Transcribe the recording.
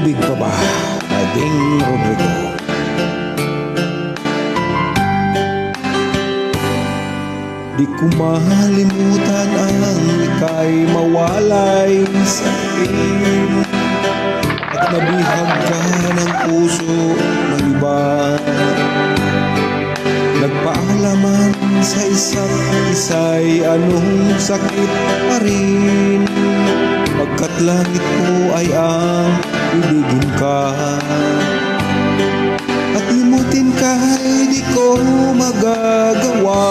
pag-ibig pa ba, Ding Rodrigo? Di ko mahalimutan ang ika'y mawalay sa akin, at nabihag ka ng puso ng iba. Nagpaalaman sa isa't isa'y anong sakit pa rin, pagkat langit ko ay ang ibigin ka. At limutin ka ay di ko magagawa.